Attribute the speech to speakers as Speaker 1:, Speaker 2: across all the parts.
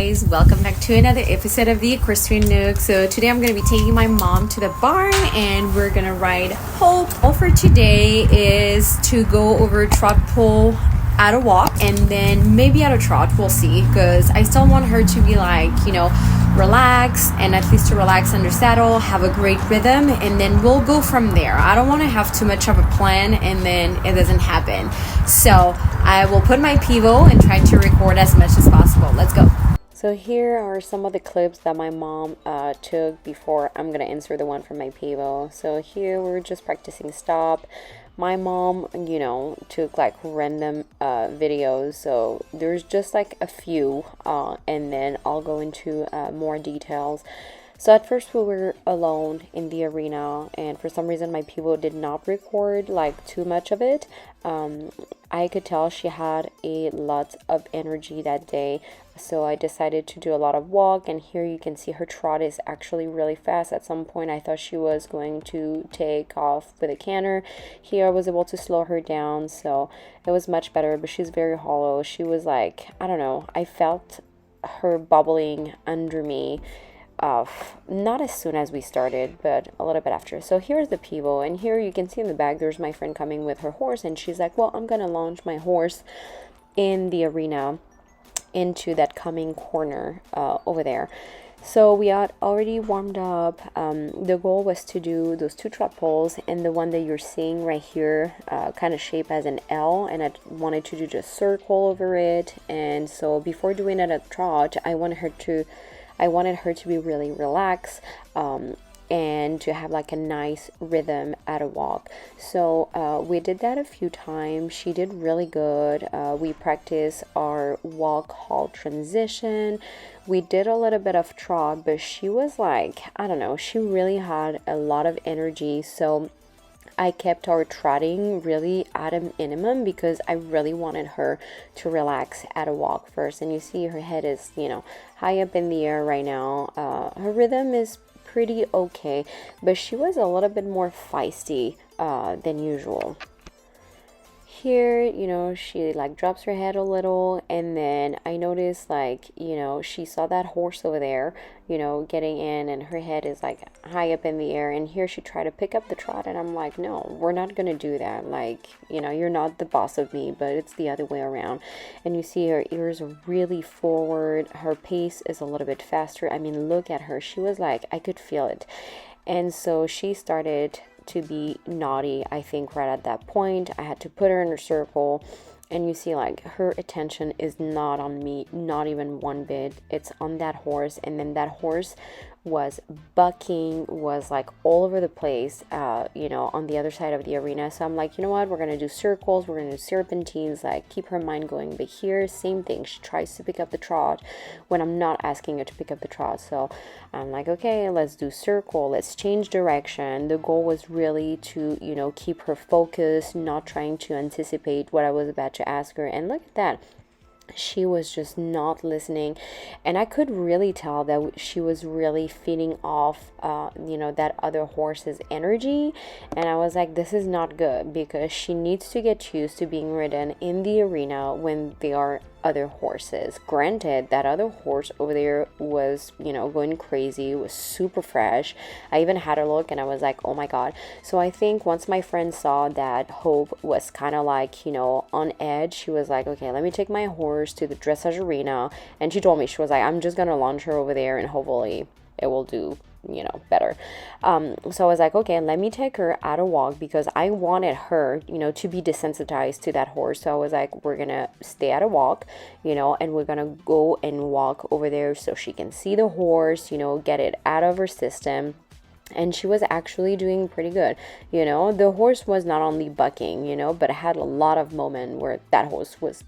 Speaker 1: guys, welcome back to another episode of the Equestrian Nook. So today I'm going to be taking my mom to the barn and we're going to ride Hope. All for today is to go over trot pole at a walk and then maybe at a trot, we'll see, because I still want her to be like, relax, and at least to relax under saddle, have a great rhythm, and then we'll go from there. I don't want to have too much of a plan and then it doesn't happen. So I will put my pivot and try to record as much as possible. Let's go. So here are some of the clips that my mom took before I'm gonna insert the one from my pivot. So here we were just practicing stop. My mom, took like random videos, so there's just like a few, and then I'll go into more details. So at first we were alone in the arena, and for some reason my pivot did not record like too much of it. I could tell she had a lot of energy that day, so I decided to do a lot of walk, and here you can see her trot is actually really fast. At some point I thought she was going to take off with a canter. Here I was able to slow her down, so it was much better, but she's very hollow. She was like, I don't know, I felt her bubbling under me. Not as soon as we started, but a little bit after. So here's the pivot, and here you can see in the back there's my friend coming with her horse, and she's like, well, I'm gonna launch my horse in the arena into that coming corner over there. So we had already warmed up. The goal was to do those two trot poles, and the one that you're seeing right here kind of shaped as an L, and I wanted to do just circle over it. And so before doing it at trot, I wanted her to be really relaxed, and to have like a nice rhythm at a walk. So we did that a few times. She did really good. We practiced our walk halt transition. We did a little bit of trot, but she was like, I don't know, she really had a lot of energy. So I kept our trotting really at a minimum because I really wanted her to relax at a walk first. And you see her head is, high up in the air right now. Her rhythm is pretty okay, but she was a little bit more feisty than usual. Here, she like drops her head a little, and then I noticed like, she saw that horse over there, getting in, and her head is like high up in the air, and here she tried to pick up the trot, and I'm like, no, we're not gonna do that. Like, you're not the boss of me, but it's the other way around. And you see her ears are really forward, her pace is a little bit faster. I mean, look at her, she was like, I could feel it. And so she started to be naughty. I think right at that point I had to put her in a circle, and you see like her attention is not on me, not even one bit. It's on that horse, and then that horse was bucking, was like all over the place, on the other side of the arena. So I'm like, you know what, we're gonna do circles, we're gonna do serpentines, like keep her mind going. But here, same thing, she tries to pick up the trot when I'm not asking her to pick up the trot. So I'm like, okay, let's do circle, let's change direction. The goal was really to keep her focused, not trying to anticipate what I was about to ask her. And look at that, she was just not listening, and I could really tell that she was really feeding off that other horse's energy. And I was like, this is not good, because she needs to get used to being ridden in the arena when there are other horses. Granted, that other horse over there was going crazy, was super fresh. I even had a look and I was like, oh my god. So I think once my friend saw that Hope was kind of like on edge, she was like, okay, let me take my horse to the dressage arena. And she told me, she was like, I'm just gonna launch her over there and hopefully it will do better. So I was like, okay, let me take her at a walk, because I wanted her to be desensitized to that horse. So I was like, we're gonna stay at a walk, and we're gonna go and walk over there so she can see the horse, get it out of her system. And she was actually doing pretty good. The horse was not only bucking, but it had a lot of moment where that horse was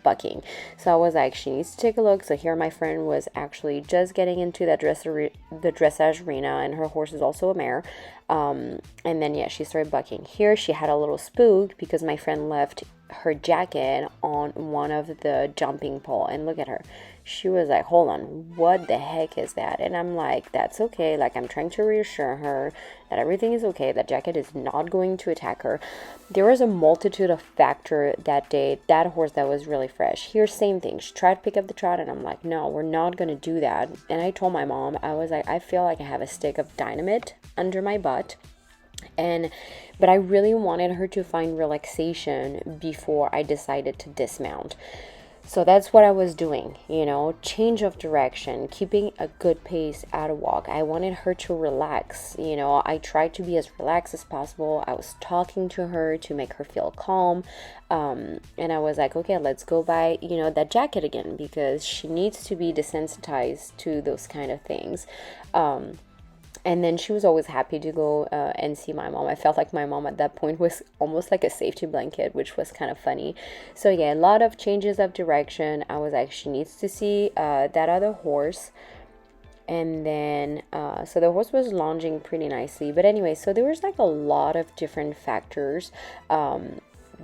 Speaker 1: bucking. So I was like, she needs to take a look. So here my friend was actually just getting into that the dressage arena, and her horse is also a mare. And then she started bucking. Here she had a little spook because my friend left her jacket on one of the jumping pole, and look at her. She was like, hold on, what the heck is that? And I'm like, that's okay. Like, I'm trying to reassure her that everything is okay. That jacket is not going to attack her. There was a multitude of factors that day. That horse that was really fresh. Here, same thing. She tried to pick up the trot, and I'm like, no, we're not going to do that. And I told my mom, I was like, I feel like I have a stick of dynamite under my butt. But I really wanted her to find relaxation before I decided to dismount. So that's what I was doing, change of direction, keeping a good pace at a walk. I wanted her to relax. I tried to be as relaxed as possible. I was talking to her to make her feel calm. And I was like, okay, let's go buy, that jacket again, because she needs to be desensitized to those kind of things. And then she was always happy to go and see my mom. I felt like my mom at that point was almost like a safety blanket, which was kind of funny. So yeah, a lot of changes of direction. I was like, she needs to see that other horse. And then, so the horse was lunging pretty nicely. But anyway, so there was like a lot of different factors.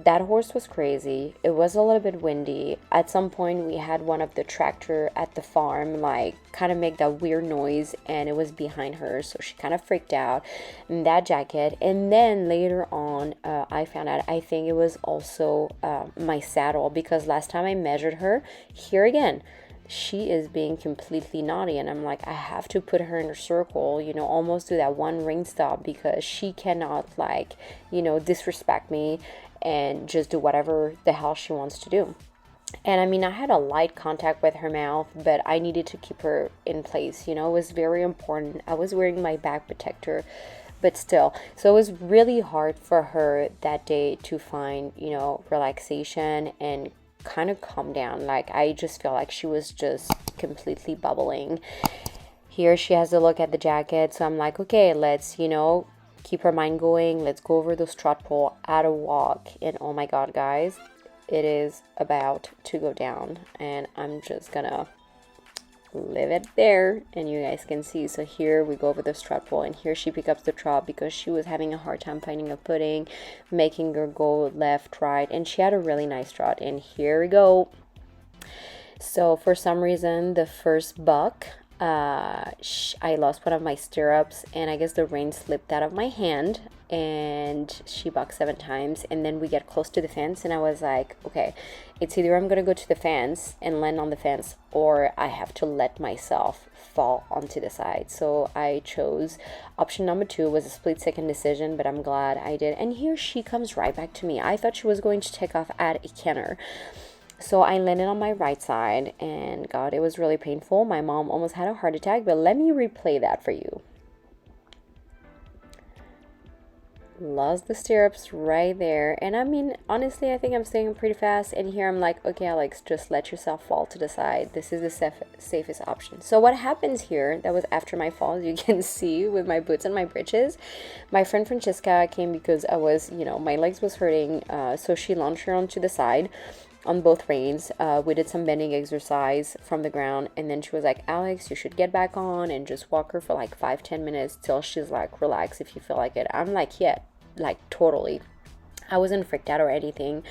Speaker 1: That horse was crazy. It was a little bit windy. At some point, we had one of the tractor at the farm, like, kind of make that weird noise, and it was behind her, so she kind of freaked out in that jacket. And then later on, I found out, I think it was also my saddle, because last time I measured her, here again, she is being completely naughty, and I'm like, I have to put her in a circle, almost do that one ring stop, because she cannot, like, disrespect me and just do whatever the hell she wants to do. And I mean, I had a light contact with her mouth, but I needed to keep her in place. It was very important. I was wearing my back protector, but still. So it was really hard for her that day to find, relaxation and kind of calm down. Like, I just feel like she was just completely bubbling. Here she has to look at the jacket. So I'm like, okay, let's, keep her mind going. Let's go over those trot pole at a walk. And oh my God, guys, it is about to go down. And I'm just gonna leave it there and you guys can see. So here we go over this trot pole, and here she picks up the trot because she was having a hard time finding a footing, making her go left, right, and she had a really nice trot. And here we go. So for some reason, the first buck, I lost one of my stirrups, and I guess the rein slipped out of my hand, and she bucked 7 times. And then we get close to the fence, and I was like, okay, it's either I'm gonna go to the fence and land on the fence, or I have to let myself fall onto the side. So I chose option number 2. It was a split-second decision, but I'm glad I did. And here she comes right back to me. I thought she was going to take off at a canter. So I landed on my right side, and God, it was really painful. My mom almost had a heart attack, but let me replay that for you. Lost the stirrups right there. And I mean, honestly, I think I'm staying pretty fast. And here I'm like, okay, Alex, just let yourself fall to the side. This is the safest option. So what happens here, that was after my fall, as you can see with my boots and my breeches. My friend Francesca came because I was, my legs was hurting. So she launched her onto the side on both reins. We did some bending exercise from the ground, and then she was like, Alex, you should get back on and just walk her for like 5-10 minutes till she's like, relax if you feel like it. I'm like, yeah, like totally. I wasn't freaked out or anything.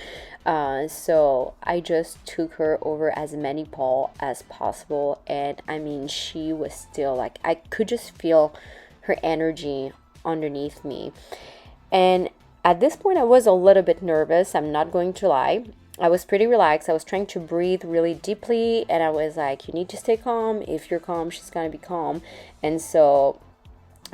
Speaker 1: So I just took her over as many pole as possible, and I mean, she was still like, I could just feel her energy underneath me. And at this point I was a little bit nervous, I'm not going to lie. I was pretty relaxed. I was trying to breathe really deeply, and I was like, you need to stay calm. If you're calm, she's gonna be calm. And so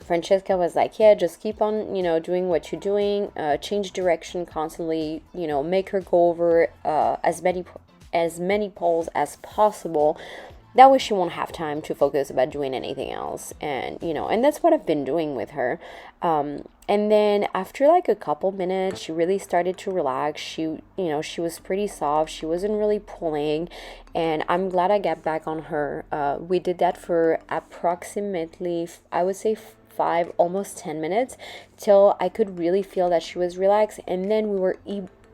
Speaker 1: Francesca was like, yeah, just keep on, doing what you're doing, change direction constantly, make her go over as many poles as possible. That way she won't have time to focus about doing anything else. And, and that's what I've been doing with her. And then after like a couple minutes, she really started to relax. She was pretty soft. She wasn't really pulling. And I'm glad I got back on her. We did that for approximately, I would say 5, almost 10 minutes, till I could really feel that she was relaxed. And then we were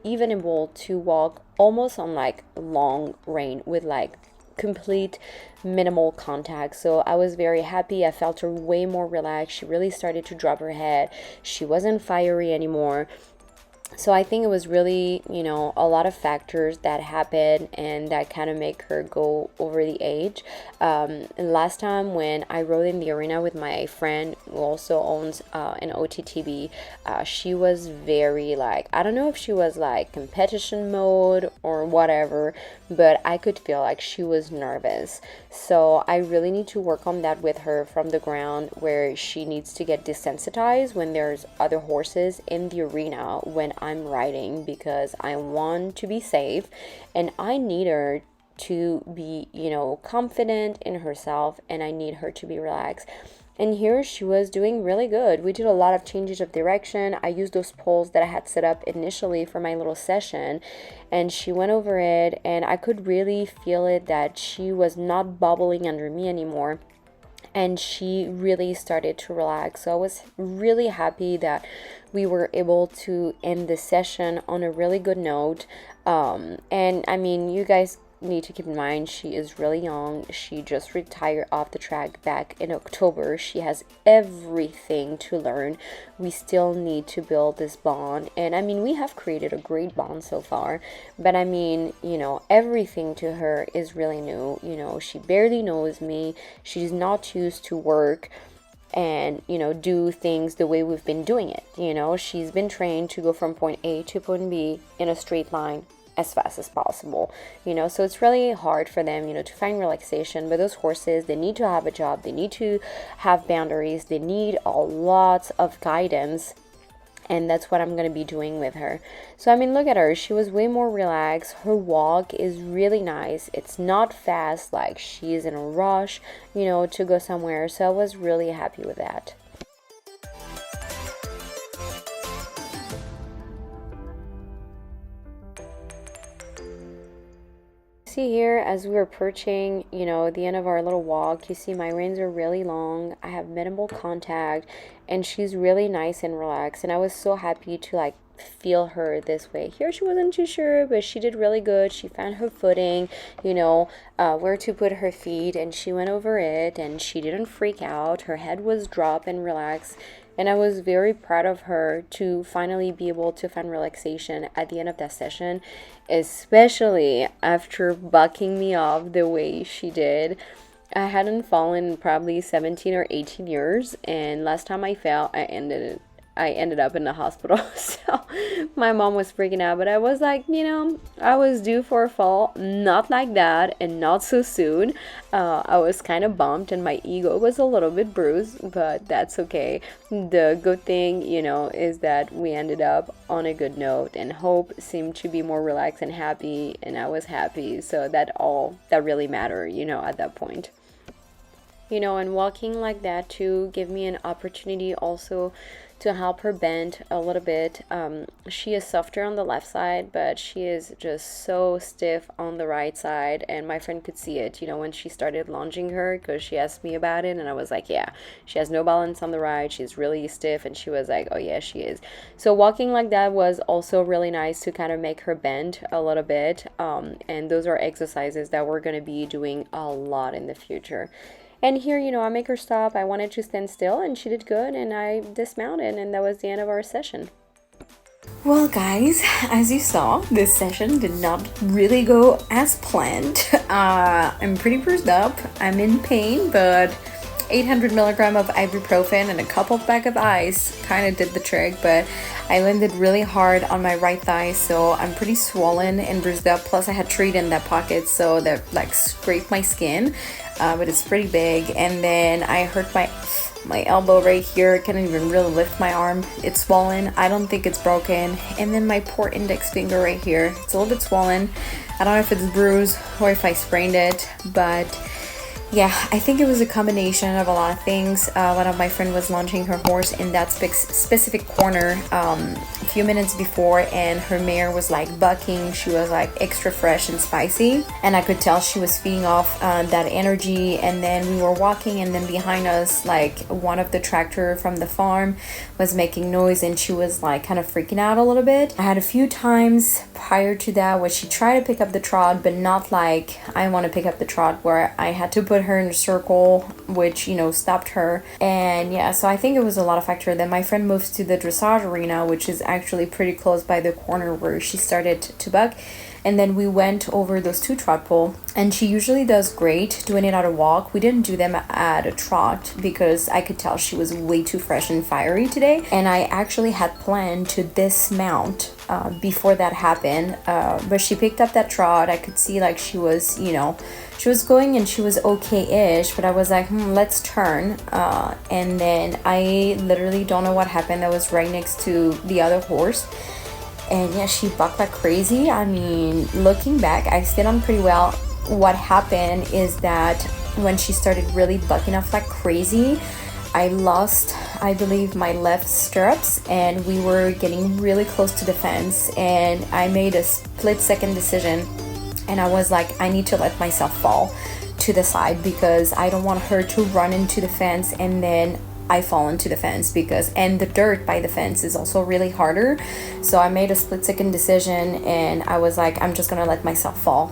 Speaker 1: even able to walk almost on like long rein with like complete minimal contact. So I was very happy. I felt her way more relaxed. She really started to drop her head. She wasn't fiery anymore. So I think it was really, a lot of factors that happened and that kind of make her go over the age. And last time when I rode in the arena with my friend who also owns an OTTB, she was very like, I don't know if she was like competition mode or whatever, but I could feel like she was nervous. So I really need to work on that with her from the ground, where she needs to get desensitized when there's other horses in the arena when I'm riding, because I want to be safe and I need her to be, confident in herself, and I need her to be relaxed. And here she was doing really good. We did a lot of changes of direction. I used those poles that I had set up initially for my little session, and she went over it, and I could really feel it that she was not bubbling under me anymore, and she really started to relax. So I was really happy that we were able to end the session on a really good note. And I mean, you guys need to keep in mind, she is really young. She just retired off the track back in October. She has everything to learn. We still need to build this bond, and I mean, we have created a great bond so far, but I mean, everything to her is really new. She barely knows me. She's not used to work and do things the way we've been doing it. She's been trained to go from point A to point B in a straight line as fast as possible. So it's really hard for them to find relaxation. But those horses, they need to have a job, they need to have boundaries, they need a lot of guidance, and that's what I'm going to be doing with her. So I mean, look at her, she was way more relaxed. Her walk is really nice, it's not fast like she's in a rush to go somewhere. So I was really happy with that. See here, as we were approaching the end of our little walk, you see my reins are really long, I have minimal contact, and she's really nice and relaxed, and I was so happy to like feel her this way. Here she wasn't too sure, but she did really good. She found her footing, where to put her feet, and she went over it, and she didn't freak out. Her head was dropped and relaxed, and I was very proud of her to finally be able to find relaxation at the end of that session, especially after bucking me off the way she did. I hadn't fallen in probably 17 or 18 years, and last time I fell, I ended up in the hospital. So my mom was freaking out, but I was like, I was due for a fall, not like that and not so soon. I was kind of bummed and my ego was a little bit bruised, but that's okay. The good thing, is that we ended up on a good note, and Hope seemed to be more relaxed and happy, and I was happy. So that really mattered, at that point. And walking like that too gave me an opportunity also to help her bend a little bit. She is softer on the left side, but she is just so stiff on the right side, and my friend could see it, when she started lunging her, because she asked me about it, and I was like, yeah, she has no balance on the right, she's really stiff, and she was like, oh yeah, she is. So walking like that was also really nice to kind of make her bend a little bit, and those are exercises that we're going to be doing a lot in the future. And here, I make her stop. I wanted to stand still, and she did good, and I dismounted, and that was the end of our session. Well, guys, as you saw, this session did not really go as planned. I'm pretty bruised up. I'm in pain, but 800 milligram of ibuprofen and a couple of bag of ice kind of did the trick, but I landed really hard on my right thigh, so I'm pretty swollen and bruised up. Plus I had treat in that pocket, so that like scraped my skin, but it's pretty big. And then I hurt my elbow right here. I can't even really lift my arm. It's swollen. I don't think it's broken. And then my poor index finger right here, it's a little bit swollen. I don't know if it's bruised or if I sprained it, but yeah, I think it was a combination of a lot of things. One of my friend was launching her horse in that specific corner a few minutes before, and her mare was like bucking. She was like extra fresh and spicy, and I could tell she was feeding off that energy. And then we were walking, and then behind us, like one of the tractor from the farm was making noise, and she was like kind of freaking out a little bit. I had a few times prior to that where she tried to pick up the trot, but not like I want to pick up the trot where I had to put put her in a circle, which, you know, stopped her. And yeah, so I think it was a lot of factor. Then my friend moves to the dressage arena, which is actually pretty close by the corner where she started to buck. And then we went over those 2 trot pole, and she usually does great doing it at a walk. We didn't do them at a trot because I could tell she was way too fresh and fiery today. And I actually had planned to dismount before that happened. But she picked up that trot. I could see like she was, you know, she was going and she was okay-ish, but I was like, let's turn. And then I literally don't know what happened. I was right next to the other horse. And yeah, she bucked like crazy. I mean, looking back, I stayed on pretty well. What happened is that when she started really bucking off like crazy, I lost, I believe, my left stirrups, and we were getting really close to the fence, and I made a split-second decision, and I was like, I need to let myself fall to the side because I don't want her to run into the fence and then I fall into the fence, because and the dirt by the fence is also really harder. So I made a split-second decision, and I was like, I'm just gonna let myself fall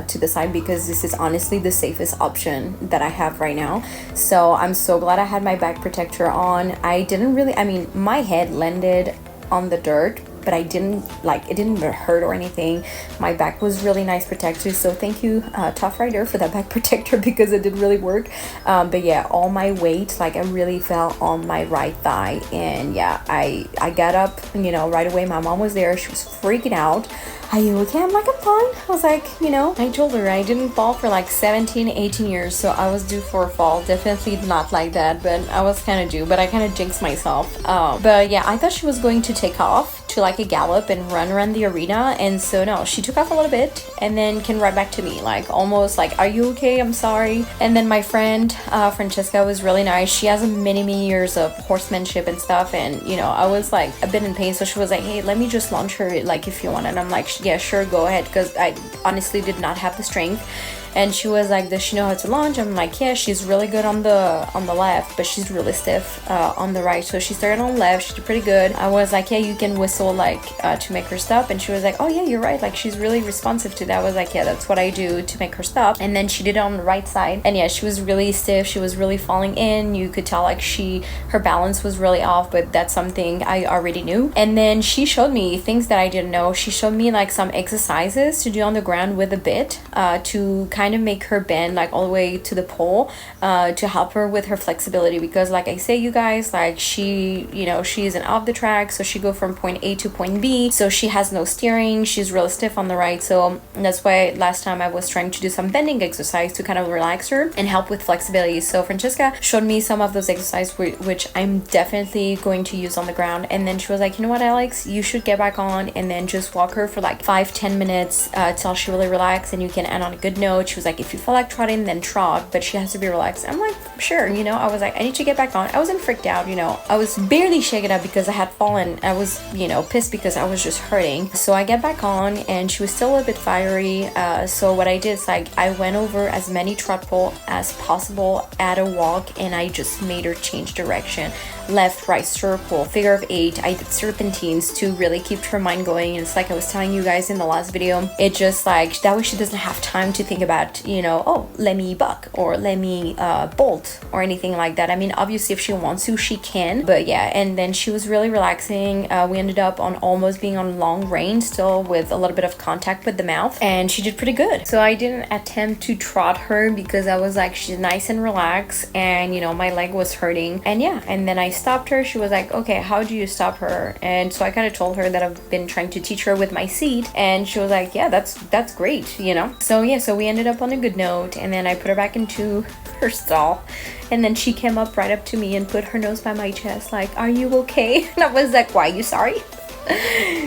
Speaker 1: to the side because this is honestly the safest option that I have right now. So I'm so glad I had my back protector on. I didn't really, I mean, my head landed on the dirt, but I didn't, like, it didn't hurt or anything. My back was really nice protected, so thank you, Tough Rider, for that back protector because it did really work. But yeah, all my weight, like, I really fell on my right thigh, and yeah, I got up, you know, right away. My mom was there. She was freaking out. Are you okay? I'm like, I'm fine. I was like, you know, I told her I didn't fall for like 17, 18 years, so I was due for a fall. Definitely not like that, but I was kind of due, but I kind of jinxed myself. But yeah, I thought she was going to take off to like a gallop and run around the arena, and so no, she took off a little bit and then came right back to me, like almost like, are you okay? I'm sorry. And then my friend Francesca was really nice. She has many years of horsemanship and stuff, and you know, I was like a bit in pain, so she was like, hey, let me just launch her, like, if you want. And I'm like, yeah, sure, go ahead, because I honestly did not have the strength. And she was like, does she know how to launch? I'm like, yeah, she's really good on the left, but she's really stiff on the right. So she started on the left. She did pretty good. I was like, yeah, you can whistle, like, to make her stop. And she was like, oh yeah, you're right, like, she's really responsive to that. I was like, yeah, that's what I do to make her stop. And then she did it on the right side, and yeah, she was really stiff. She was really falling in. You could tell like her balance was really off, but that's something I already knew. And then she showed me things that I didn't know. She showed me like some exercises to do on the ground with a bit to kind of make her bend like all the way to the pole, to help her with her flexibility, because like I say, you guys, like, she, you know, she isn't off the track, so she go from point A to point B, so she has no steering. She's real stiff on the right, so that's why last time I was trying to do some bending exercise to kind of relax her and help with flexibility. So Francesca showed me some of those exercises which I'm definitely going to use on the ground. And then she was like, you know what, Alex, you should get back on and then just walk her for like 5-10 minutes till she really relax, and you can end on a good note. She was like, if you feel like trotting, then trot, but she has to be relaxed. I'm like, sure, you know. I was like, I need to get back on. I wasn't freaked out, you know. I was barely shaken up because I had fallen. I was, you know, pissed because I was just hurting. So I get back on, and she was still a bit fiery. So what I did is, like, I went over as many trot pole as possible at a walk, and I just made her change direction. Left, right, circle, figure of 8. I did serpentines to really keep her mind going. And it's like I was telling you guys in the last video, it just like, that way she doesn't have time to think about, you know, oh, let me buck or let me bolt or anything like that. I mean, obviously if she wants to, she can, but yeah. And then she was really relaxing. We ended up on almost being on long range, still with a little bit of contact with the mouth, and she did pretty good. So I didn't attempt to trot her because I was like, she's nice and relaxed, and you know, my leg was hurting. And yeah, and then I stopped her. She was like, okay, how do you stop her? And so I kind of told her that I've been trying to teach her with my seat, and she was like, yeah, that's great, you know. So yeah, so we ended up on a good note, and then I put her back into her stall, and then she came up right up to me and put her nose by my chest like, are you okay? And I was like, why, you sorry?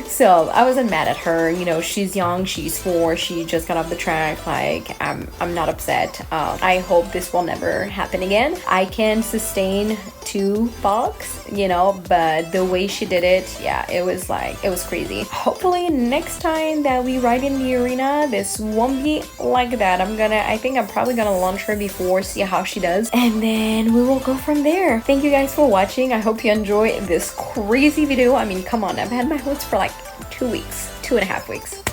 Speaker 1: So I wasn't mad at her, you know. She's young, she's 4, she just got off the track. Like, I'm not upset. I hope this will never happen again. I can sustain 2 bucks, you know, but the way she did it, yeah, it was like, it was crazy. Hopefully next time that we ride in the arena, this won't be like that. I think I'm probably gonna launch her before, see how she does, and then we will go from there. Thank you guys for watching. I hope you enjoy this crazy video. I mean, come on, I've had my hoods for like 2 weeks, 2.5 weeks,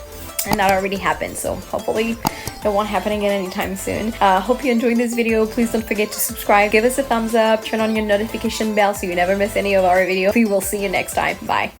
Speaker 1: and that already happened. So hopefully It won't happen again anytime soon. Hope you enjoyed this video. Please don't forget to subscribe, give us a thumbs up, turn on your notification bell so you never miss any of our videos. We will see you next time. Bye.